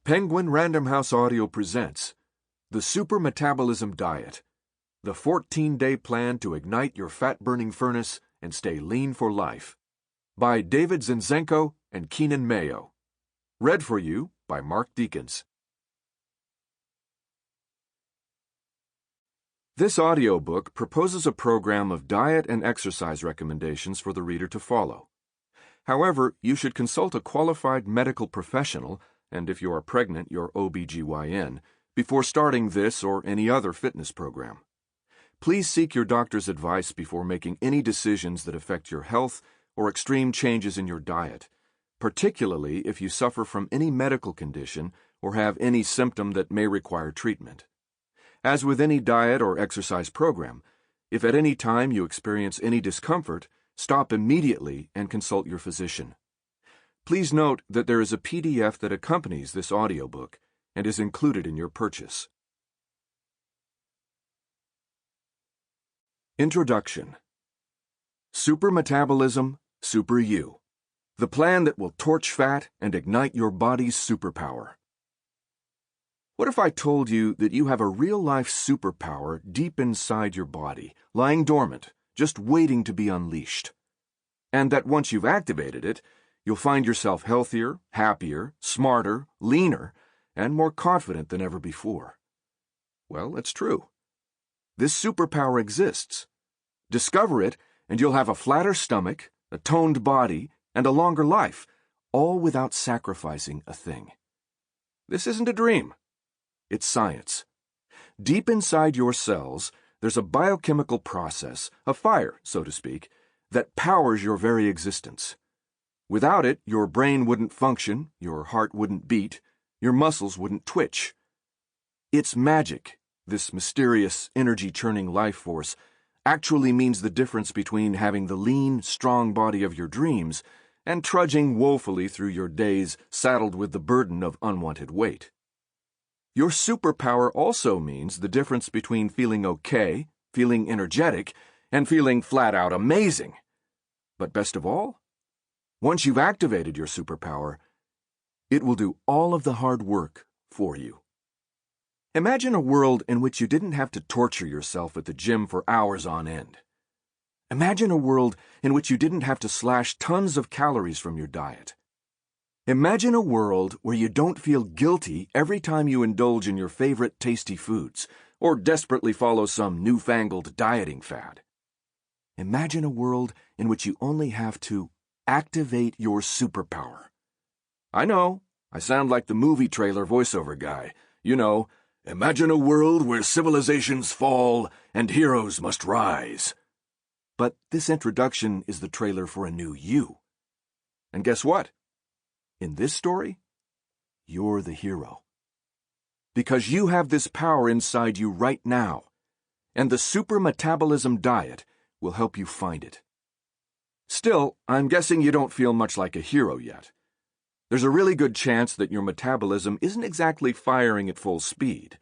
Penguin Random House Audio presents The Super Metabolism Diet, the 14-day plan to ignite your fat-burning furnace and stay lean for life, by David Zinczenko and Keenan Mayo. Read for you by Mark Deakins. This audiobook proposes a program of diet and exercise recommendations for the reader to follow. However, you should consult a qualified medical professional, and if you are pregnant, your OBGYN, before starting this or any other fitness program. Please seek your doctor's advice before making any decisions that affect your health or extreme changes in your diet, particularly if you suffer from any medical condition or have any symptom that may require treatment. As with any diet or exercise program, if at any time you experience any discomfort, stop immediately and consult your physician. Please note that there is a PDF that accompanies this audiobook and is included in your purchase. Introduction. Super Metabolism, Super You. The plan that will torch fat and ignite your body's superpower. What if I told you that you have a real-life superpower deep inside your body, lying dormant, just waiting to be unleashed? And that once you've activated it, you'll find yourself healthier, happier, smarter, leaner, and more confident than ever before. Well, it's true. This superpower exists. Discover it, and you'll have a flatter stomach, a toned body, and a longer life, all without sacrificing a thing. This isn't a dream. It's science. Deep inside your cells, there's a biochemical process, a fire, so to speak, that powers your very existence. Without it, your brain wouldn't function, your heart wouldn't beat, your muscles wouldn't twitch. It's magic. This mysterious, energy-churning life force actually means the difference between having the lean, strong body of your dreams and trudging woefully through your days saddled with the burden of unwanted weight. Your superpower also means the difference between feeling okay, feeling energetic, and feeling flat-out amazing. But best of all, once you've activated your superpower, it will do all of the hard work for you. Imagine a world in which you didn't have to torture yourself at the gym for hours on end. Imagine a world in which you didn't have to slash tons of calories from your diet. Imagine a world where you don't feel guilty every time you indulge in your favorite tasty foods or desperately follow some newfangled dieting fad. Imagine a world in which you only have to activate your superpower. I know, I sound like the movie trailer voiceover guy. You know, imagine a world where civilizations fall and heroes must rise. But this introduction is the trailer for a new you. And guess what? In this story, you're the hero. Because you have this power inside you right now, and the Super Metabolism Diet will help you find it. Still, I'm guessing you don't feel much like a hero yet. There's a really good chance that your metabolism isn't exactly firing at full speed.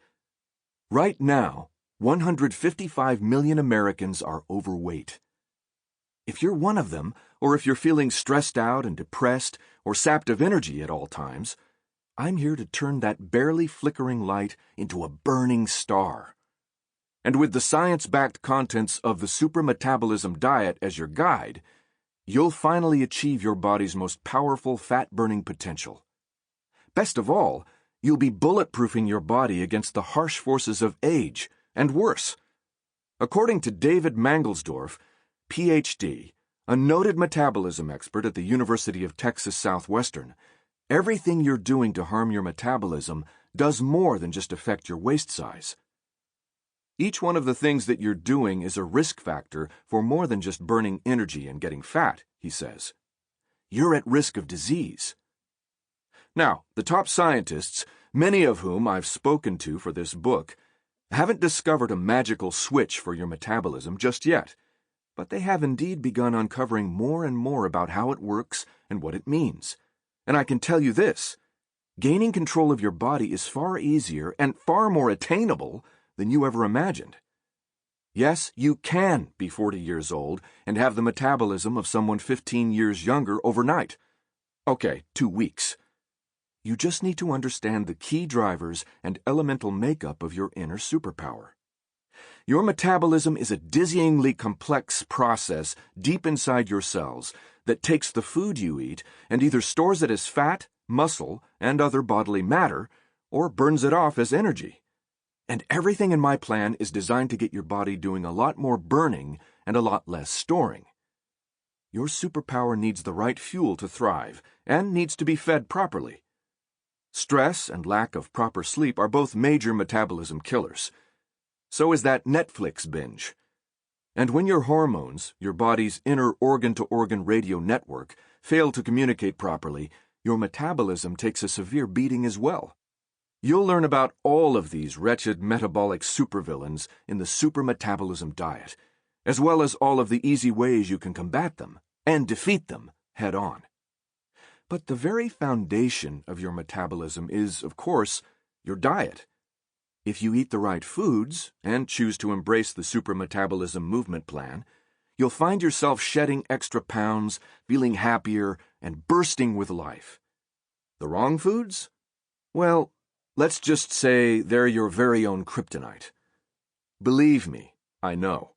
Right now, 155 million Americans are overweight. If you're one of them, or if you're feeling stressed out and depressed or sapped of energy at all times, I'm here to turn that barely flickering light into a burning star. And with the science-backed contents of the Super Metabolism Diet as your guide, you'll finally achieve your body's most powerful fat-burning potential. Best of all, you'll be bulletproofing your body against the harsh forces of age, and worse. According to David Mangelsdorf, Ph.D., a noted metabolism expert at the University of Texas Southwestern, everything you're doing to harm your metabolism does more than just affect your waist size. Each one of the things that you're doing is a risk factor for more than just burning energy and getting fat, he says. You're at risk of disease. Now, the top scientists, many of whom I've spoken to for this book, haven't discovered a magical switch for your metabolism just yet, but they have indeed begun uncovering more and more about how it works and what it means. And I can tell you this, gaining control of your body is far easier and far more attainable than you ever imagined. Yes, you can be 40 years old and have the metabolism of someone 15 years younger overnight. Okay, 2 weeks. You just need to understand the key drivers and elemental makeup of your inner superpower. Your metabolism is a dizzyingly complex process deep inside your cells that takes the food you eat and either stores it as fat, muscle, and other bodily matter, or burns it off as energy. And everything in my plan is designed to get your body doing a lot more burning and a lot less storing. Your superpower needs the right fuel to thrive and needs to be fed properly. Stress and lack of proper sleep are both major metabolism killers. So is that Netflix binge. And when your hormones, your body's inner organ-to-organ radio network, fail to communicate properly, your metabolism takes a severe beating as well. You'll learn about all of these wretched metabolic supervillains in the Super Metabolism Diet, as well as all of the easy ways you can combat them and defeat them head on. But the very foundation of your metabolism is, of course, your diet. If you eat the right foods and choose to embrace the Super Metabolism movement plan, you'll find yourself shedding extra pounds, feeling happier, and bursting with life. The wrong foods? Well, let's just say they're your very own kryptonite. Believe me, I know.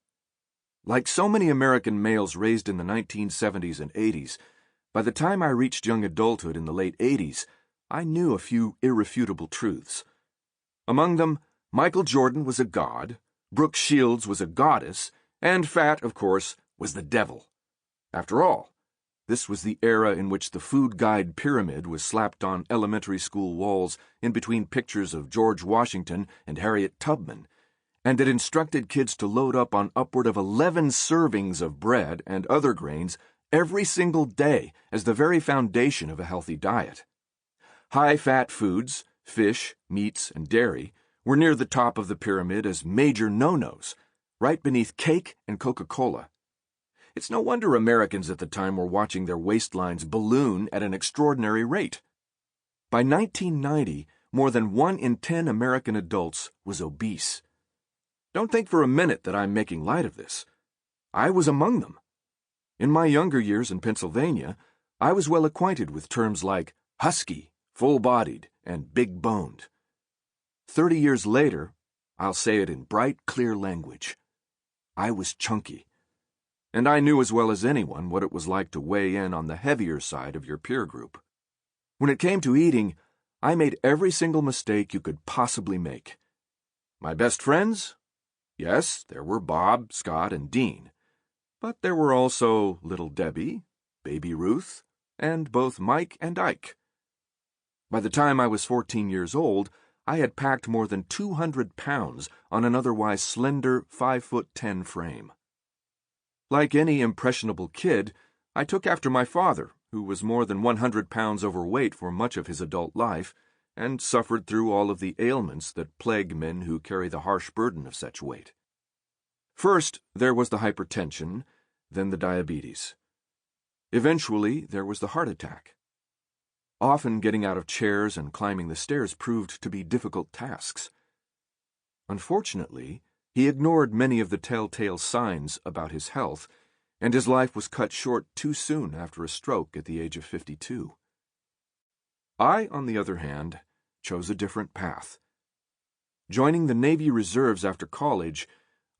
Like so many American males raised in the 1970s and 80s, by the time I reached young adulthood in the late 80s, I knew a few irrefutable truths. Among them, Michael Jordan was a god, Brooke Shields was a goddess, and fat, of course, was the devil. After all, this was the era in which the food guide pyramid was slapped on elementary school walls in between pictures of George Washington and Harriet Tubman, and it instructed kids to load up on upward of 11 servings of bread and other grains every single day as the very foundation of a healthy diet. High-fat foods, fish, meats, and dairy, were near the top of the pyramid as major no-nos, right beneath cake and Coca-Cola. It's no wonder Americans at the time were watching their waistlines balloon at an extraordinary rate. By 1990, more than 1 in 10 American adults was obese. Don't think for a minute that I'm making light of this. I was among them. In my younger years in Pennsylvania, I was well acquainted with terms like husky, full-bodied, and big-boned. 30 years later, I'll say it in bright, clear language. I was chunky. And I knew as well as anyone what it was like to weigh in on the heavier side of your peer group. When it came to eating, I made every single mistake you could possibly make. My best friends? Yes, there were Bob, Scott, and Dean. But there were also Little Debbie, Baby Ruth, and both Mike and Ike. By the time I was 14 years old, I had packed more than 200 pounds on an otherwise slender 5'10" frame. Like any impressionable kid, I took after my father, who was more than 100 pounds overweight for much of his adult life, and suffered through all of the ailments that plague men who carry the harsh burden of such weight. First, there was the hypertension, then the diabetes. Eventually, there was the heart attack. Often getting out of chairs and climbing the stairs proved to be difficult tasks. Unfortunately, he ignored many of the telltale signs about his health, and his life was cut short too soon after a stroke at the age of 52. I, on the other hand, chose a different path. Joining the Navy Reserves after college,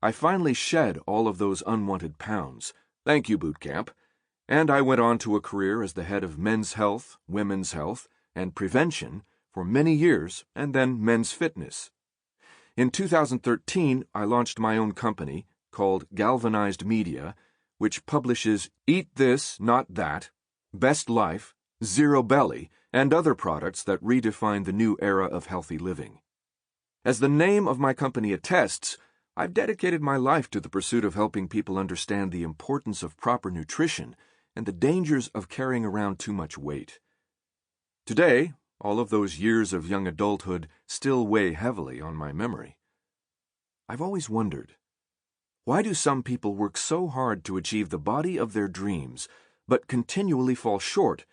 I finally shed all of those unwanted pounds. Thank you, boot camp. And I went on to a career as the head of men's health, women's health, and prevention for many years, and then men's fitness. In 2013, I launched my own company called Galvanized Media, which publishes Eat This, Not That, Best Life, Zero Belly, and other products that redefine the new era of healthy living. As the name of my company attests, I've dedicated my life to the pursuit of helping people understand the importance of proper nutrition and the dangers of carrying around too much weight. Today, all of those years of young adulthood still weigh heavily on my memory. I've always wondered, why do some people work so hard to achieve the body of their dreams, but continually fall short,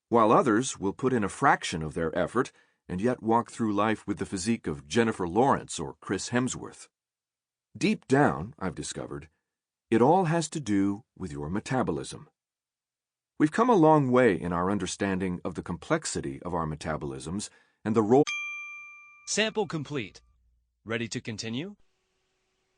while others will put in a fraction of their effort and yet walk through life with the physique of Jennifer Lawrence or Chris Hemsworth? Deep down, I've discovered, it all has to do with your metabolism. We've come a long way in our understanding of the complexity of our metabolisms and the role. Sample complete. Ready to continue?